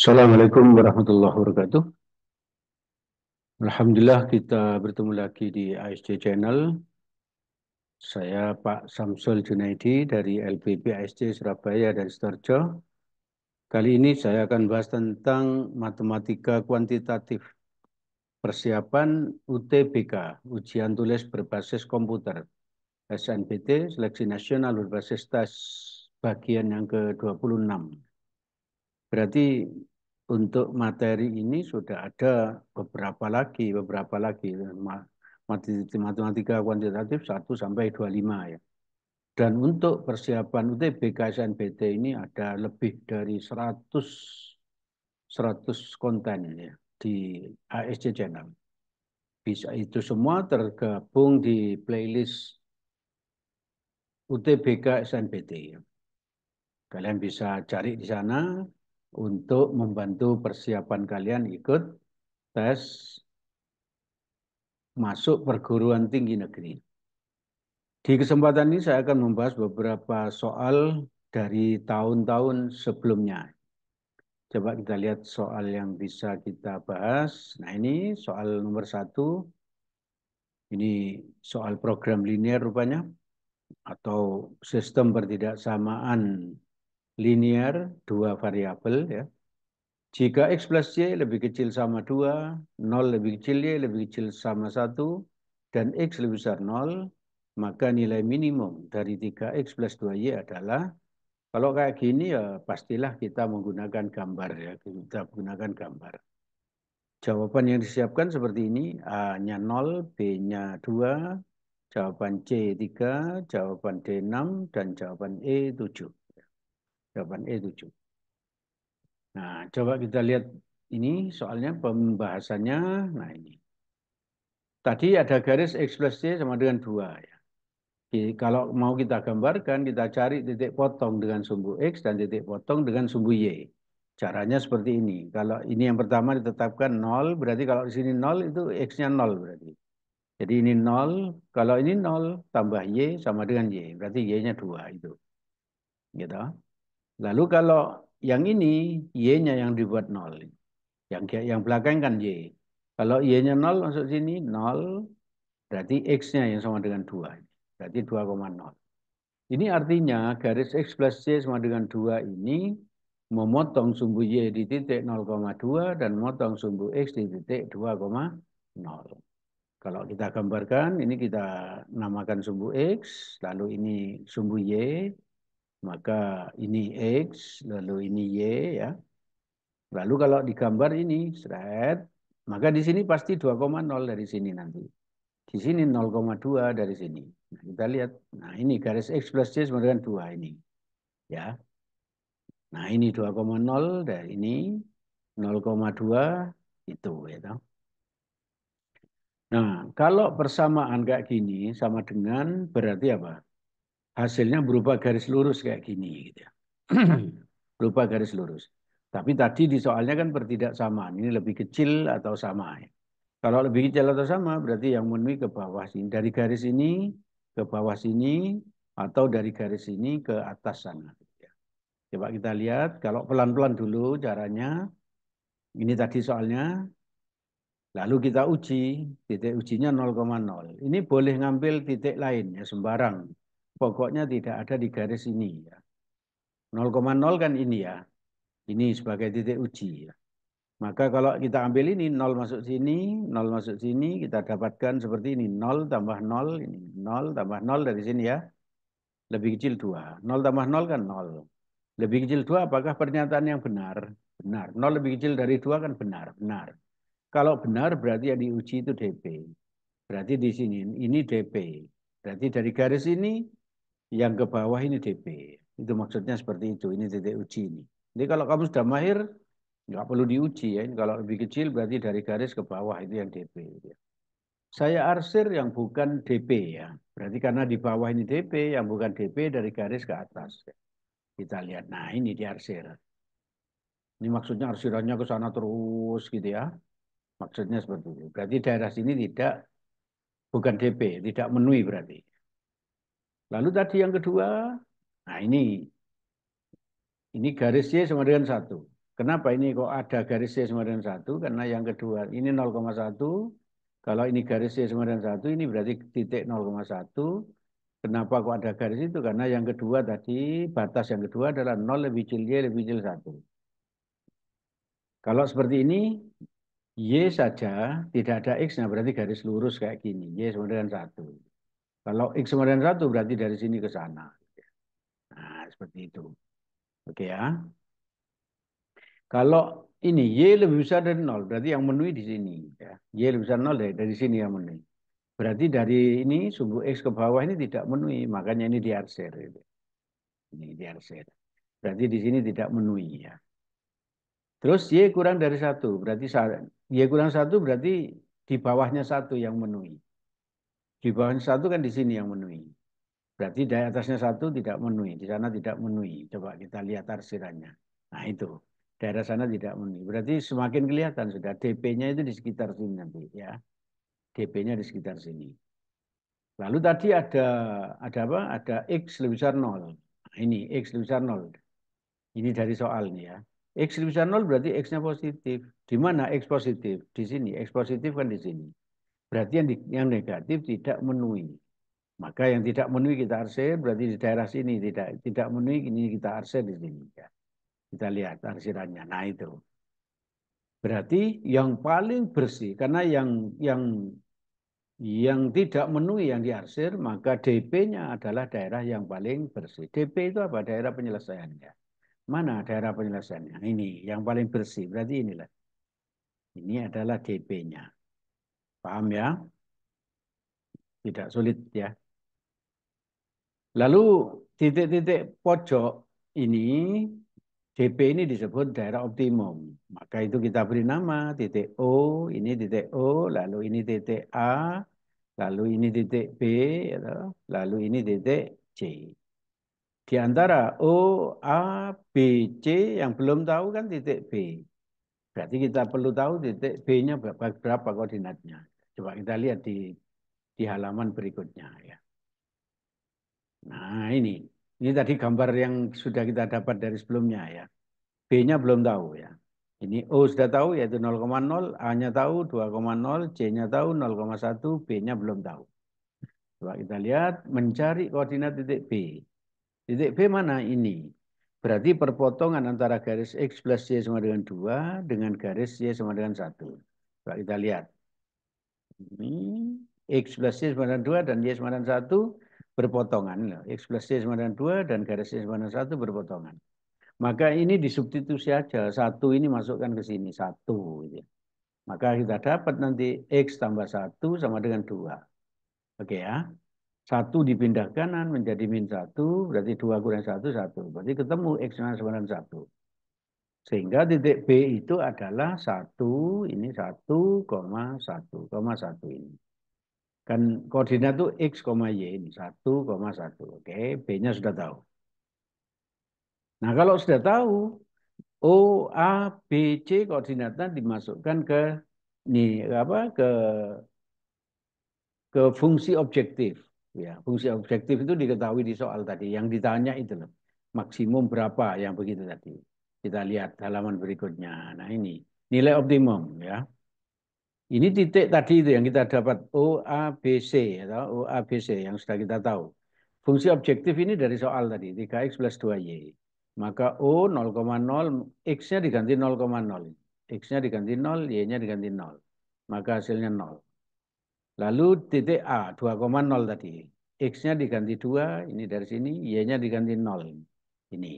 Assalamualaikum warahmatullahi wabarakatuh. Alhamdulillah kita bertemu lagi di ASJ Channel. Saya Pak Samsul Junaidi dari LPB ASJ Surabaya dan Sidoarjo. Kali ini saya akan bahas tentang matematika kuantitatif, persiapan UTBK, ujian tulis berbasis komputer, SNBT, seleksi nasional berbasis tes bagian yang ke-26. Berarti untuk materi ini sudah ada beberapa lagi matematika kuantitatif 1 sampai 25 ya. Dan untuk persiapan UTBK SNBT ini ada lebih dari 100 konten ya di ASJ Channel. Bisa itu semua tergabung di playlist UTBK SNBT ya. Kalian bisa cari di sana untuk membantu persiapan kalian ikut tes masuk perguruan tinggi negeri. Di kesempatan ini saya akan membahas beberapa soal dari tahun-tahun sebelumnya. Coba kita lihat soal yang bisa kita bahas. Nah ini soal nomor 1. Ini soal program linear rupanya. Atau sistem pertidaksamaan linear dua variabel ya. Jika X plus Y lebih kecil sama 2, 0 lebih kecil Y lebih kecil sama 1, dan X lebih besar 0, maka nilai minimum dari 3X plus 2Y adalah, kalau kayak gini ya pastilah kita menggunakan gambar ya, kita menggunakan gambar. Jawaban yang disiapkan seperti ini, A-nya 0, B-nya 2, jawaban C 3, jawaban D 6, dan jawaban E 7. Jawaban E 7. Nah, coba kita lihat ini soalnya pembahasannya. Nah, ini. Tadi ada garis X plus Y sama dengan 2. Ya. Kalau mau kita gambarkan, kita cari titik potong dengan sumbu X dan titik potong dengan sumbu Y. Caranya seperti ini. Kalau ini yang pertama ditetapkan 0, berarti kalau di sini 0 itu X-nya 0 berarti. Jadi ini 0, kalau ini 0 tambah Y sama dengan Y. Berarti Y-nya 2 itu. Gitu. Lalu kalau yang ini, Y-nya yang dibuat 0. Yang belakang kan Y. Kalau Y-nya 0 masuk sini, 0, berarti X-nya yang sama dengan 2. Berarti 2,0. Ini artinya garis X plus Y sama dengan 2 ini memotong sumbu Y di titik 0,2 dan memotong sumbu X di titik 2,0. Kalau kita gambarkan, ini kita namakan sumbu X, lalu ini sumbu Y, maka ini X, lalu ini Y ya. Lalu kalau digambar ini, seret, maka di sini pasti 2,0 dari sini nanti. Di sini 0,2 dari sini. Nah, kita lihat. Nah, ini garis X plus Y sama dengan 2 ini. Ya. Nah, ini 2,0 dari ini 0,2 itu ya. Nah, kalau persamaan kayak gini sama dengan berarti apa? Hasilnya berupa garis lurus kayak gini gitu ya. Berupa garis lurus. Tapi tadi di soalnya kan bertidaksamaan. Ini lebih kecil atau sama ya. Kalau lebih kecil atau sama berarti yang memenuhi ke bawah sini. Dari garis ini ke bawah sini atau dari garis ini ke atas sana. Coba kita lihat. Kalau pelan-pelan dulu caranya. Ini tadi soalnya. Lalu kita uji. Titik ujinya 0,0. Ini boleh ngambil titik lain ya sembarang. Pokoknya tidak ada di garis ini ya. 0,0 kan ini ya. Ini sebagai titik uji ya. Maka kalau kita ambil ini, 0 masuk sini, 0 masuk sini, kita dapatkan seperti ini. 0 tambah 0, ini 0 tambah 0 dari sini ya. Lebih kecil 2. 0 tambah 0 kan 0. Lebih kecil 2, apakah pernyataan yang benar? Benar. 0 lebih kecil dari 2 kan benar. Benar. Kalau benar berarti yang diuji itu DP. Berarti di sini, ini DP. Berarti dari garis ini, yang ke bawah ini DP. Itu maksudnya seperti itu. Ini titik uji ini. Jadi kalau kamu sudah mahir, nggak perlu diuji ya. Kalau lebih kecil berarti dari garis ke bawah itu yang DP. Saya arsir yang bukan DP ya. Berarti karena di bawah ini DP, yang bukan DP dari garis ke atas. Kita lihat. Nah ini di arsir. Ini maksudnya arsirannya ke sana terus gitu ya. Maksudnya seperti itu. Berarti daerah sini bukan DP, tidak memenuhi berarti. Lalu tadi yang kedua, nah ini garis Y sama dengan 1. Kenapa ini kok ada garis C sama dengan 1? Karena yang kedua, ini 0,1. Kalau ini garis C sama dengan 1, ini berarti titik 0,1. Kenapa kok ada garis itu? Karena yang kedua tadi, batas yang kedua adalah 0 lebih kecil Y lebih kecil 1. Kalau seperti ini, Y saja tidak ada X-nya, berarti garis lurus kayak gini. Y sama dengan 1. Kalau X sama dengan 1, berarti dari sini ke sana. Nah, seperti itu. Oke ya. Kalau ini Y lebih besar dari 0, berarti yang memenuhi di sini. Ya. Y lebih besar 0 dari sini yang memenuhi. Berarti dari ini sumbu X ke bawah ini tidak memenuhi, makanya ini diarsir. Gitu. Ini diarsir. Berarti di sini tidak memenuhi ya. Terus Y kurang dari 1, berarti Y kurang 1 berarti di bawahnya 1 yang memenuhi. Di bawahnya 1 kan di sini yang memenuhi. Berarti dari atasnya 1 tidak memenuhi, di sana tidak memenuhi. Coba kita lihat arsirannya. Nah itu, daerah sana tidak memenuhi. Berarti semakin kelihatan sudah DP-nya itu di sekitar sini nanti ya. DP-nya di sekitar sini. Lalu tadi ada apa? Ada X lebih besar 0. Nah, ini X lebih besar 0. Ini dari soal nih ya. X lebih besar 0 berarti X-nya positif. Di mana X positif? Di sini. X positif kan di sini. Berarti yang negatif tidak memenuhi. Maka yang tidak memenuhi kita arsir, berarti di daerah sini tidak memenuhi, ini kita arsir di sini. Ya. Kita lihat arsirannya. Nah itu. Berarti yang paling bersih, karena yang tidak memenuhi yang diarsir, maka DP-nya adalah daerah yang paling bersih. DP itu apa? Daerah penyelesaiannya. Mana daerah penyelesaiannya? Ini yang paling bersih. Berarti inilah. Ini adalah DP-nya. Paham ya? Tidak sulit ya. Lalu titik-titik pojok ini DP ini disebut daerah optimum. Maka itu kita beri nama titik O, ini titik O, lalu ini titik A, lalu ini titik B, ya lalu ini titik C. Di antara O, A, B, C yang belum tahu kan titik B. Berarti kita perlu tahu titik B-nya berapa koordinatnya. Coba kita lihat di halaman berikutnya ya. Nah ini. Ini tadi gambar yang sudah kita dapat dari sebelumnya ya. B-nya belum tahu ya. Ini O sudah tahu yaitu 0,0, A-nya tahu 2,0, C-nya tahu 0,1, B-nya belum tahu. Coba kita lihat mencari koordinat titik B. Titik B mana ini? Berarti perpotongan antara garis X plus Y sama dengan 2 dengan garis Y sama dengan 1. Coba kita lihat. Ini X plus Y sama dengan 2 dan Y sama dengan 1 berpotongan. X plus Y sama dengan 2 dan garis Y sama dengan 1 berpotongan. Maka ini disubstitusi aja. 1 ini masukkan ke sini. 1. Gitu. Maka kita dapat nanti X tambah 1 sama dengan 2. Oke ya. 1 dipindah kanan menjadi min 1. Berarti 2 kurang 1, 1. Berarti ketemu X sama dengan 1. Sehingga titik B itu adalah 1. Ini 1,1 ini. Kan koordinat itu X, Y ini 1,1. Oke, B-nya sudah tahu. Nah, kalau sudah tahu O, A, B, C koordinatnya dimasukkan ke nih apa ke fungsi objektif. Ya, fungsi objektif itu diketahui di soal tadi. Yang ditanya itu loh. Maksimum berapa yang begitu tadi. Kita lihat halaman berikutnya. Nah, ini nilai optimum ya. Ini titik tadi itu yang kita dapat OABC atau OABC yang sudah kita tahu. Fungsi objektif ini dari soal tadi 3x plus 2y. Maka O 0,0, X-nya diganti 0,0. X-nya diganti 0, Y-nya diganti 0. Maka hasilnya 0. Lalu titik A 2,0 tadi. X-nya diganti 2, ini dari sini. Y-nya diganti 0. Ini.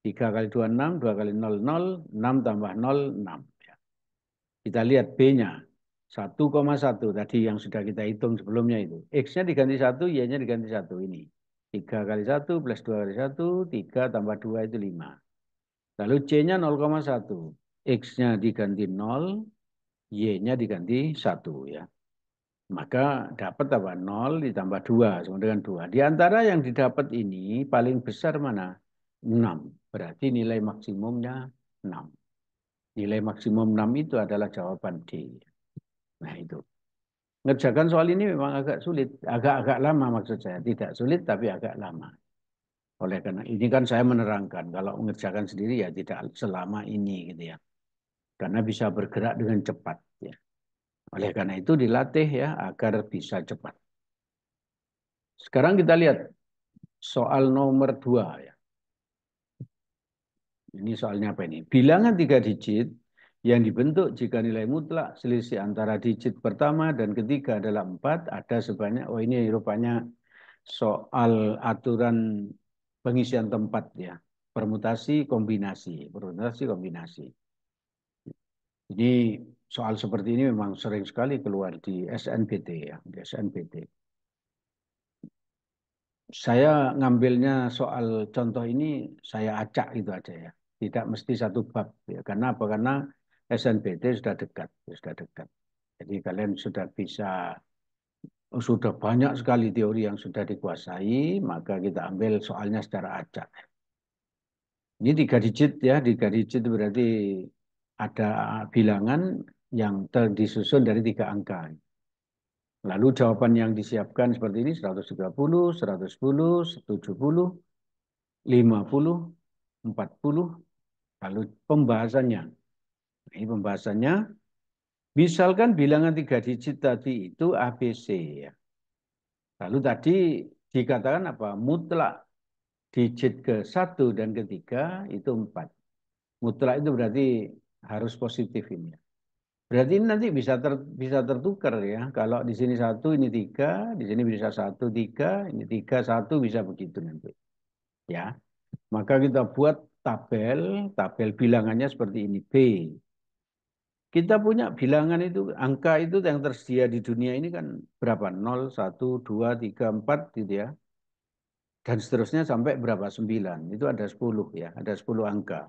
3 kali 2, 6. 2 kali 0, 0. 6 tambah 0, 6. Kita lihat B-nya. 1,1 tadi yang sudah kita hitung sebelumnya itu. X-nya diganti 1, Y-nya diganti 1. Ini. 3 kali 1 plus 2 kali 1, 3 tambah 2 itu 5. Lalu C-nya 0,1. X-nya diganti 0, Y-nya diganti 1 ya. Maka dapat apa? 0 ditambah 2 sama dengan 2. Di antara yang didapat ini paling besar mana? 6. Berarti nilai maksimumnya 6. Nilai maksimum 6 itu adalah jawaban D. Nah itu. Ngerjakan soal ini memang agak sulit. Agak-agak lama maksud saya. Tidak sulit tapi agak lama. Oleh karena ini kan saya menerangkan, kalau mengerjakan sendiri ya tidak selama ini gitu ya. Karena bisa bergerak dengan cepat ya. Oleh karena itu dilatih ya agar bisa cepat. Sekarang kita lihat soal nomor 2 ya. Ini soalnya apa ini? Bilangan 3 digit yang dibentuk jika nilai mutlak selisih antara digit pertama dan ketiga adalah 4 ada sebanyak, oh ini rupanya soal aturan pengisian tempat ya. Permutasi kombinasi. Jadi soal seperti ini memang sering sekali keluar di SNBT ya, di SNBT. Saya ngambilnya soal contoh ini saya acak itu aja ya. Tidak mesti satu bab ya. Karena apa? Karena SNBT sudah dekat, sudah dekat. Jadi kalian sudah bisa, sudah banyak sekali teori yang sudah dikuasai, maka kita ambil soalnya secara acak. Ini 3 digit ya, 3 digit itu berarti ada bilangan yang disusun dari 3 angka. Lalu jawaban yang disiapkan seperti ini 130, 110, 70, 50, 40. Lalu pembahasannya. Ini pembahasannya. Misalkan bilangan 3 digit tadi itu ABC ya. Lalu tadi dikatakan apa? Mutlak digit ke-1 dan ketiga itu 4. Mutlak itu berarti harus positif ini ya. Berarti ini nanti bisa tertukar ya. Kalau di sini 1, ini 3, di sini bisa 1, 3, ini 3, 1, bisa begitu nanti. Ya, maka kita buat tabel bilangannya seperti ini. B. Kita punya bilangan itu, angka itu yang tersedia di dunia ini kan berapa? 0, 1, 2, 3, 4 gitu ya. Dan seterusnya sampai berapa? 9. Itu ada 10 ya, ada 10 angka.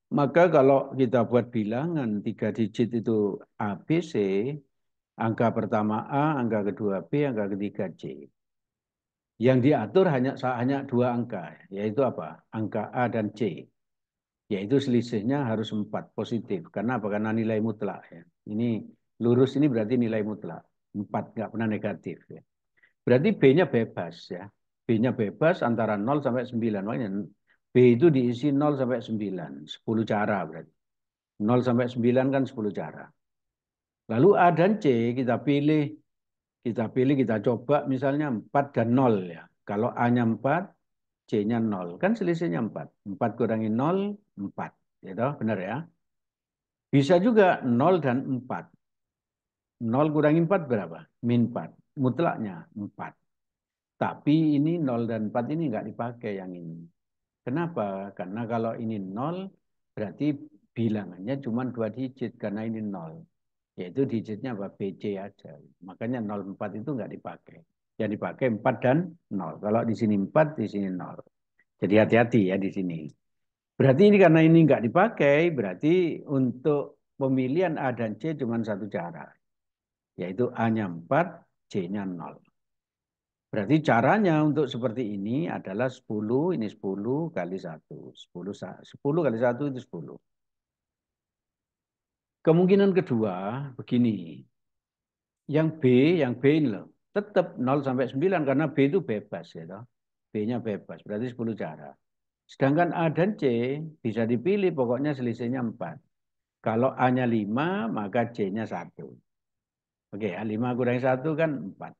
Maka kalau kita buat bilangan 3 digit itu A, B, C, angka pertama A, angka kedua B, angka ketiga C. Yang diatur hanya 2 angka, yaitu apa? Angka A dan C. Yaitu selisihnya harus 4 positif. Karena apa? Karena nilai mutlak ya. Ini lurus ini berarti nilai mutlak. 4 nggak pernah negatif ya. Berarti B-nya bebas ya. B-nya bebas antara 0 sampai 9. Makanya B itu diisi 0 sampai 9. 10 cara berarti. 0 sampai 9 kan 10 cara. Lalu A dan C kita coba misalnya 4 dan 0 ya. Kalau A-nya 4, C-nya 0. Kan selisihnya 4. 4 kurangi 0, 4. Gitu, benar ya? Bisa juga 0 dan 4. 0 kurangi 4 berapa? Min 4. Mutlaknya 4. Tapi ini 0 dan 4 ini nggak dipakai yang ini. Kenapa? Karena kalau ini 0, berarti bilangannya cuma 2 digit. Karena ini 0. Yaitu digitnya apa? BC aja. Makanya 04 itu nggak dipakai. Yang dipakai 4 dan 0. Kalau di sini 4, di sini 0. Jadi hati-hati ya di sini. Berarti ini karena ini nggak dipakai, berarti untuk pemilihan A dan C cuma satu cara. Yaitu A-nya 4, C-nya 0. Berarti caranya untuk seperti ini adalah 10, ini 10 kali 1. 10 kali 1 itu 10. Kemungkinan kedua begini. Yang B ini loh. Tetap 0 sampai 9 karena B itu bebas ya toh. B-nya bebas, berarti 10 cara. Sedangkan A dan C bisa dipilih pokoknya selisihnya 4. Kalau A-nya 5, maka C-nya 1. Oke ya, 5 kurangi 1 kan 4.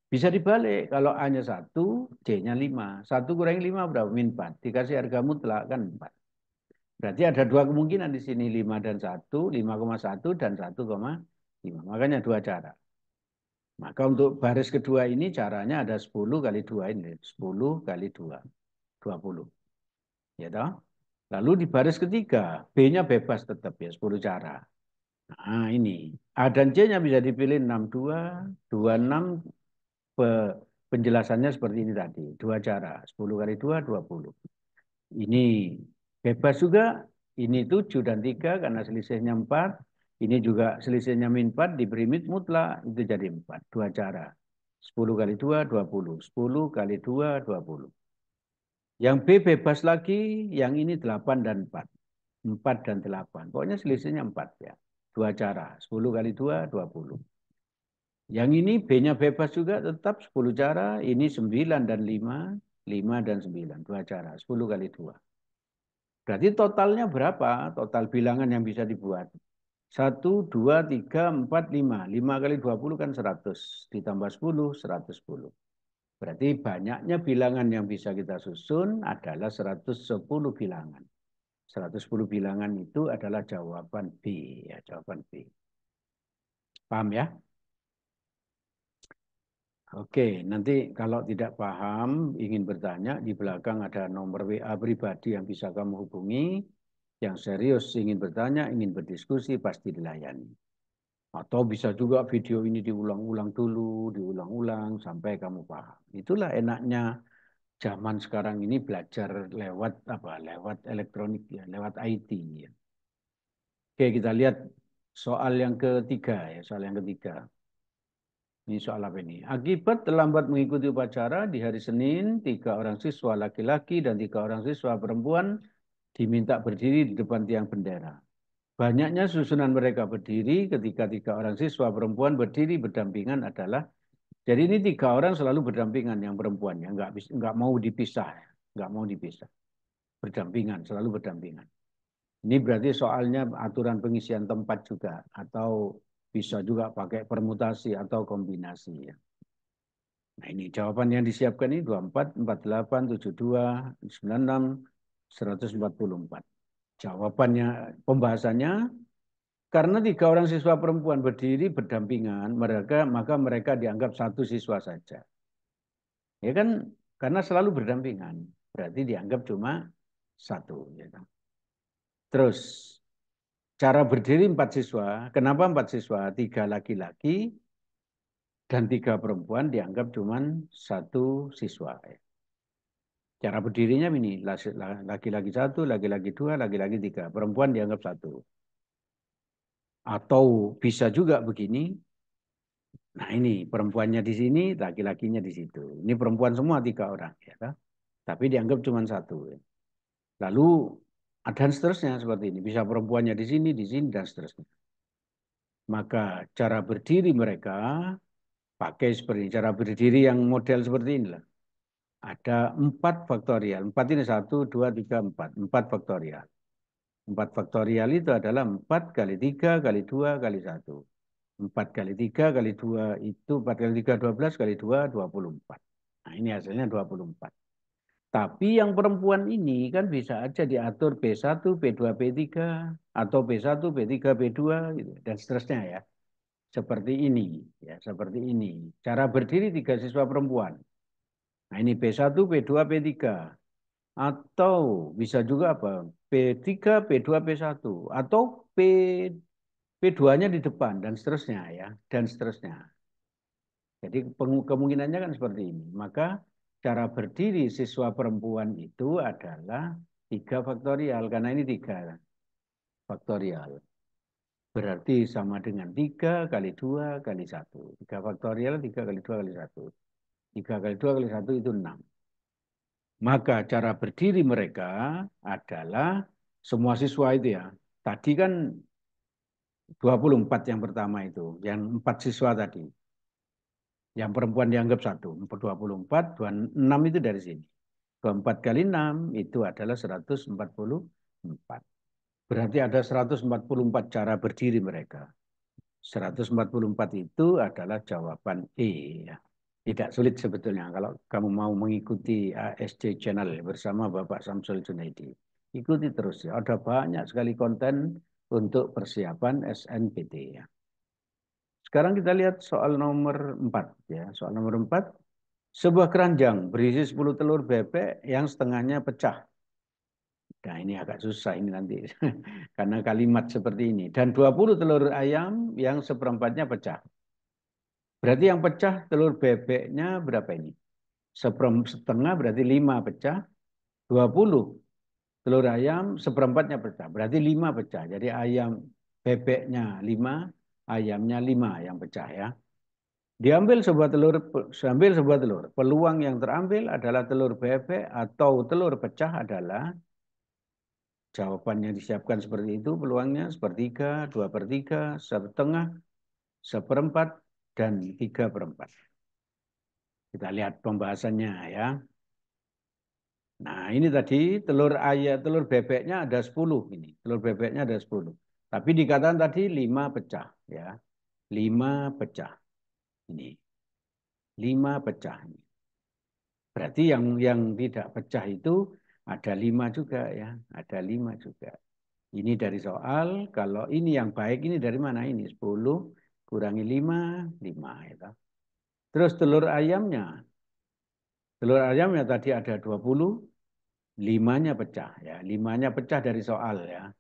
Bisa dibalik, kalau A-nya 1, C-nya 5. 1 kurangi 5 berapa? Min 4. Dikasih harga mutlak kan 4. Berarti ada 2 kemungkinan di sini, 5 dan 1, 5,1 dan 1,5. Makanya 2 cara. Maka untuk baris kedua ini caranya ada 10 kali 2 ini. 10 kali 2, 20. Ya toh? Lalu di baris ketiga, B-nya bebas tetap ya, 10 cara. Nah ini, A dan C-nya bisa dipilih 62, 26, penjelasannya seperti ini tadi. 2 cara, 10 kali 2, 20. Ini bebas juga, ini 7 dan 3 karena selisihnya 4. Ini juga selisihnya min 4 diberi mit mutlak, itu jadi 4. 2 cara. 10 kali 2, 20. 10 kali 2, 20. Yang B bebas lagi, yang ini 8 dan 4. 4 dan 8. Pokoknya selisihnya 4 ya. 2 cara. 10 kali 2, 20. Yang ini B-nya bebas juga tetap 10 cara. Ini 9 dan 5. 5 dan 9. Dua cara, 10 kali 2. Berarti totalnya berapa? Total bilangan yang bisa dibuat. 1, 2, 3, 4, 5. 5 kali 20 kan 100. Ditambah 10, 110. Berarti banyaknya bilangan yang bisa kita susun adalah 110 bilangan. 110 bilangan itu adalah jawaban B. Ya, jawaban B. Paham ya? Oke, nanti kalau tidak paham, ingin bertanya, di belakang ada nomor WA pribadi yang bisa kamu hubungi. Yang serius ingin bertanya, ingin berdiskusi, pasti dilayani. Atau bisa juga video ini diulang-ulang dulu, diulang-ulang sampai kamu paham. Itulah enaknya zaman sekarang ini belajar lewat apa? Lewat elektronik ya, lewat IT ya. Oke, kita lihat soal yang ketiga ya, soal yang ketiga. Ini soal apa ini? Akibat terlambat mengikuti upacara di hari Senin, 3 orang siswa laki-laki dan 3 orang siswa perempuan diminta berdiri di depan tiang bendera. Banyaknya susunan mereka berdiri ketika 3 orang siswa perempuan berdiri berdampingan adalah, jadi ini 3 orang selalu berdampingan yang perempuan ya, nggak mau dipisah, ya. Nggak mau dipisah, berdampingan, selalu berdampingan. Ini berarti soalnya aturan pengisian tempat juga, atau bisa juga pakai permutasi atau kombinasi ya. Nah ini jawaban yang disiapkan ini 24, 48, 72, 96, 144. Jawabannya, pembahasannya, karena 3 orang siswa perempuan berdiri berdampingan, maka mereka dianggap satu siswa saja. Ya kan, karena selalu berdampingan, berarti dianggap cuma satu. Ya kan? Terus, cara berdiri 4 siswa, kenapa 4 siswa? 3 laki-laki dan 3 perempuan dianggap cuma satu siswa. Cara berdirinya ini, laki-laki 1, laki-laki 2, laki-laki 3. Perempuan dianggap satu. Atau bisa juga begini, nah ini perempuannya di sini, laki-lakinya di situ. Ini perempuan semua 3 orang. Ya, kan? Tapi dianggap cuma satu. Ya. Lalu, dan seterusnya seperti ini. Bisa perempuannya di sini, dan seterusnya. Maka cara berdiri mereka pakai seperti ini. Cara berdiri yang model seperti inilah. Ada 4 faktorial. 4 ini 1, 2, 3, 4. 4 faktorial. 4 faktorial itu adalah 4 kali 3 kali 2 kali 1. 4 kali 3 kali 2 itu 4 kali 3, 12 kali 2, 24. Nah ini hasilnya 24. Tapi yang perempuan ini kan bisa aja diatur P1, P2, P3. Atau P1, P3, P2 gitu. Dan seterusnya ya. Seperti ini. Ya, seperti ini. Cara berdiri 3 siswa perempuan. Nah ini P1, P2, P3. Atau bisa juga apa? P3, P2, P1. Atau P2-nya di depan dan seterusnya ya, dan seterusnya. Jadi kemungkinannya kan seperti ini. Maka cara berdiri siswa perempuan itu adalah 3 faktorial karena ini 3 faktorial. Berarti sama dengan 3 kali 2 kali 1. 3 faktorial 3 kali 2 kali 1. 3 kali 2 kali 1 itu 6. Maka cara berdiri mereka adalah semua siswa itu ya. Tadi kan 24 yang pertama itu, yang 4 siswa tadi. Yang perempuan dianggap satu. 24, 26 itu dari sini. 24 kali 6 itu adalah 144. Berarti ada 144 cara berdiri mereka. 144 itu adalah jawaban E. Ya. Tidak sulit sebetulnya kalau kamu mau mengikuti ASD Channel bersama Bapak Samsul Junaidi. Ikuti terus ya. Ada banyak sekali konten untuk persiapan SNPT ya. Sekarang kita lihat soal nomor 4 ya. Soal nomor 4, sebuah keranjang berisi 10 telur bebek yang setengahnya pecah. Nah, ini agak susah ini nanti karena kalimat seperti ini. Dan 20 telur ayam yang seperempatnya pecah. Berarti yang pecah telur bebeknya berapa ini? Setengah berarti 5 pecah. 20 telur ayam seperempatnya pecah. Berarti 5 pecah. Jadi ayam bebeknya 5, ayamnya 5 yang pecah ya. Diambil sebuah telur. Peluang yang terambil adalah telur bebek atau telur pecah adalah, jawabannya disiapkan seperti itu, peluangnya sepertiga, 2/3, setengah, seperempat, dan 3/4. Kita lihat pembahasannya ya. Nah, ini tadi telur bebeknya ada 10 ini. Telur bebeknya ada 10. Tapi dikatakan tadi 5 pecah ya. 5 pecah. Ini 5 pecah. Berarti yang tidak pecah itu ada 5 juga ya. Ada 5 juga. Ini dari soal, kalau ini yang baik ini dari mana ini? 10 kurangi 5, 5 ya. Terus telur ayamnya tadi ada 20, 5-nya pecah ya. 5-nya pecah dari soal ya.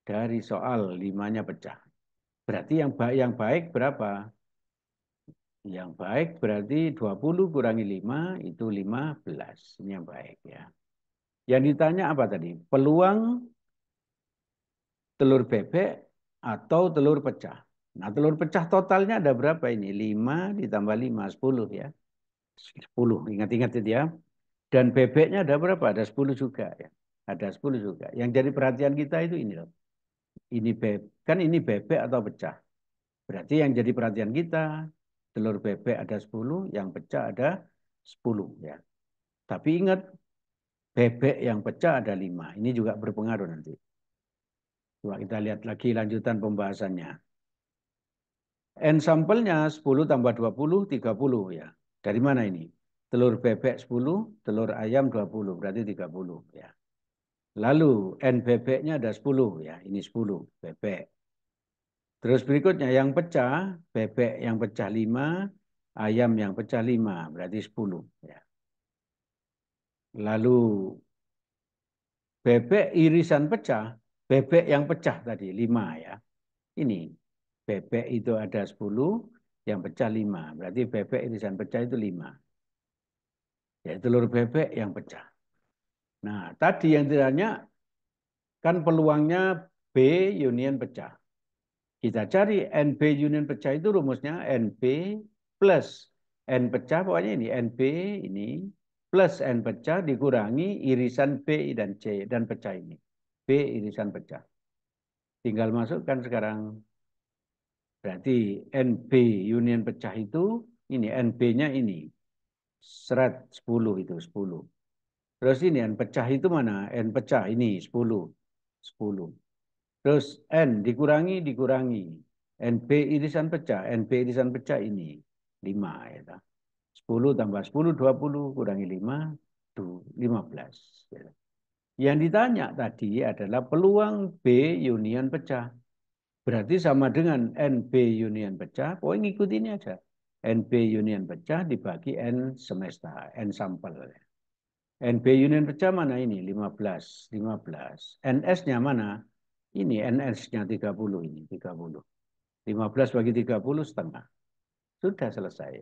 Dari soal 5-nya pecah. Berarti yang baik berapa? Yang baik berarti 20 kurangi 5 itu 15. Ini yang baik ya. Yang ditanya apa tadi? Peluang telur bebek atau telur pecah. Nah, telur pecah totalnya ada berapa ini? 5 ditambah 5, 10 ya. 10, ingat-ingat itu ya. Dan bebeknya ada berapa? Ada 10 juga ya. Ada 10 juga. Yang jadi perhatian kita itu ini loh. Kan ini bebek atau pecah. Berarti yang jadi perhatian kita, telur bebek ada 10, yang pecah ada 10 ya. Tapi ingat, bebek yang pecah ada 5. Ini juga berpengaruh nanti. Coba kita lihat lagi lanjutan pembahasannya. N sampelnya 10 tambah 20, 30 ya. Dari mana ini? Telur bebek 10, telur ayam 20, berarti 30 ya. Lalu N bebeknya ada 10 ya, ini 10 bebek. Terus berikutnya yang pecah, bebek yang pecah 5, ayam yang pecah 5, berarti 10 ya. Lalu bebek irisan pecah, bebek yang pecah tadi 5 ya. Ini bebek itu ada 10, yang pecah 5. Berarti bebek irisan pecah itu 5. Ya, telur bebek yang pecah. Nah, tadi yang ditanya kan peluangnya B union pecah. Kita cari NB union pecah itu rumusnya NB plus N pecah, pokoknya ini NB ini plus N pecah dikurangi irisan B dan C dan pecah ini. B irisan pecah. Tinggal masukkan sekarang. Berarti NB union pecah itu ini NB-nya ini. Seret 10 itu 10. Terus ini N pecah itu mana? N pecah ini 10. 10. Terus N dikurangi. NB irisan pecah. NB irisan pecah ini 5 ya. 10 tambah 10 20 kurangi 5 15. Ya. Yang ditanya tadi adalah peluang B union pecah. Berarti sama dengan NB union pecah. Pokoknya ngikut ini aja. NB union pecah dibagi N semesta, N sampel. NB union pecah mana ini? 15. 15. NS-nya mana? Ini NS-nya 30 ini. 30. 15 bagi 30 setengah. Sudah selesai.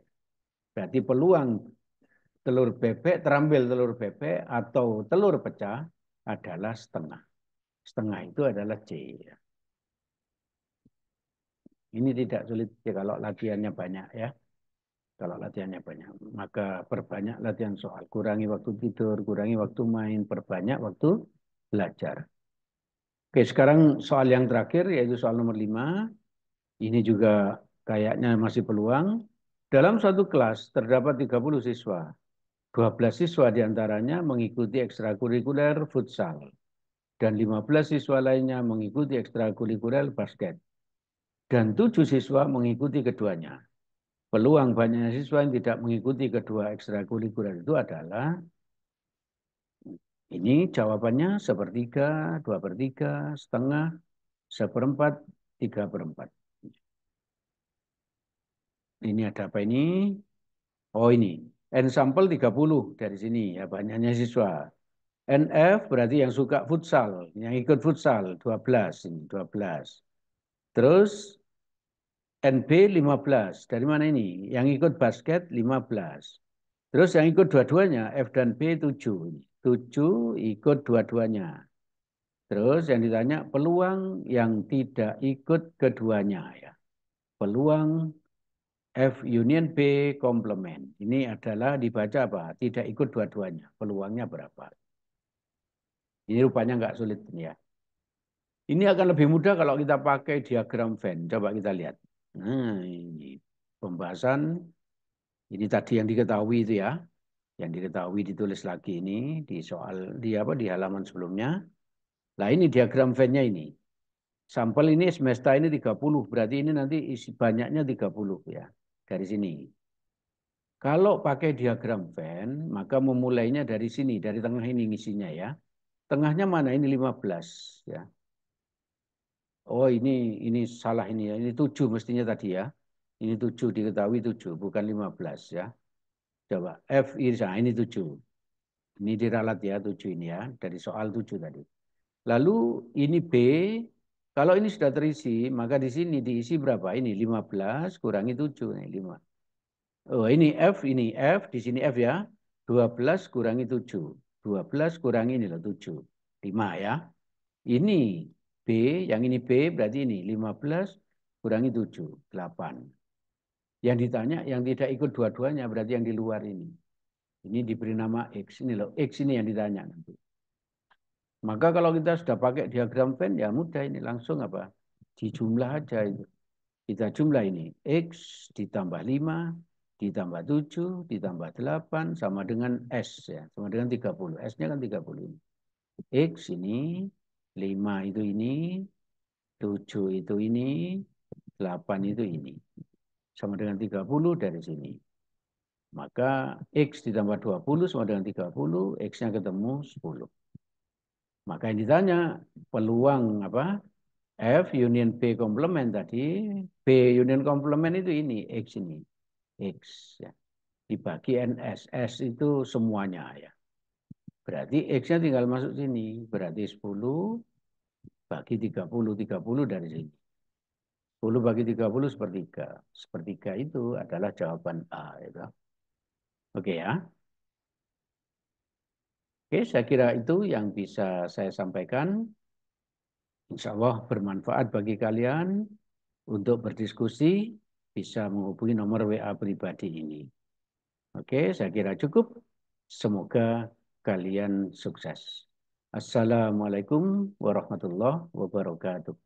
Berarti peluang telur bebek, terambil telur bebek atau telur pecah adalah setengah. Setengah itu adalah C. Ini tidak sulit ya kalau latihannya banyak ya. Kalau latihannya banyak, maka perbanyak latihan soal. Kurangi waktu tidur, kurangi waktu main, perbanyak waktu belajar. Oke, sekarang soal yang terakhir yaitu soal nomor 5. Ini juga kayaknya masih peluang. Dalam suatu kelas terdapat 30 siswa. 12 siswa diantaranya mengikuti ekstrakurikuler futsal. Dan 15 siswa lainnya mengikuti ekstrakurikuler basket. Dan 7 siswa mengikuti keduanya. Peluang banyaknya siswa yang tidak mengikuti kedua ekstrakurikuler itu adalah ini jawabannya sepertiga, 2/3, setengah, 1/4, 3/4. Ini ada apa ini? Oh ini, N sampel 30 dari sini ya banyaknya siswa. NF berarti yang suka futsal, yang ikut futsal 12 ini 12. Terus NB 15. Dari mana ini? Yang ikut basket 15. Terus yang ikut dua-duanya F dan B 7. 7 ikut dua-duanya. Terus yang ditanya peluang yang tidak ikut keduanya ya. Peluang F union B komplement. Ini adalah dibaca apa? Tidak ikut dua-duanya. Peluangnya berapa? Ini rupanya nggak sulit ya. Ini akan lebih mudah kalau kita pakai diagram Venn. Coba kita lihat. Nah, ini pembahasan. Ini tadi yang diketahui itu ya. Yang diketahui ditulis lagi ini di soal di apa di halaman sebelumnya. Nah, ini diagram Venn-nya ini. Sampel ini semesta ini 30, berarti ini nanti isi banyaknya 30 ya. Dari sini. Kalau pakai diagram Venn, maka memulainya dari sini, dari tengah ini ngisinya ya. Tengahnya mana? Ini 15 ya. Oh, ini salah ini ya. Ini 7 mestinya tadi ya. Ini 7 diketahui 7, bukan 15 ya. Coba F ini 7. Ini diralat ya 7 ini ya. Dari soal 7 tadi. Lalu ini B, kalau ini sudah terisi, maka di sini diisi berapa? Ini 15 kurangi 7 nih, 5. Oh, ini F, di sini F ya. 12 kurangi 7. 12 kurangi ini loh 7. 5 ya. Ini B, yang ini B berarti ini 15 kurangi 7, 8. Yang ditanya yang tidak ikut dua-duanya berarti yang di luar ini. Ini diberi nama X. Ini loh, X ini yang ditanya nanti. Maka kalau kita sudah pakai diagram Venn, ya mudah ini. Langsung apa? Dijumlah aja itu. Kita jumlah ini. X ditambah 5, ditambah 7, ditambah 8, sama dengan S. Ya. Sama dengan 30. S-nya kan 30 ini. X ini, 5 itu ini, 7 itu ini, 8 itu ini. Sama dengan 30 dari sini. Maka X ditambah 20 sama dengan 30, X-nya ketemu 10. Maka yang ditanya peluang apa? F union B komplement tadi, B union komplement itu ini, X ini. X ya. Dibagi NS, S itu semuanya ya. Berarti X-nya tinggal masuk sini. Berarti 10 bagi 30 dari sini. 10 bagi 30 sepertiga. Sepertiga itu adalah jawaban A. Ya. Oke ya. Oke, saya kira itu yang bisa saya sampaikan. Insya Allah bermanfaat bagi kalian untuk berdiskusi. Bisa menghubungi nomor WA pribadi ini. Oke, saya kira cukup. Semoga kalian sukses. Assalamualaikum warahmatullahi wabarakatuh.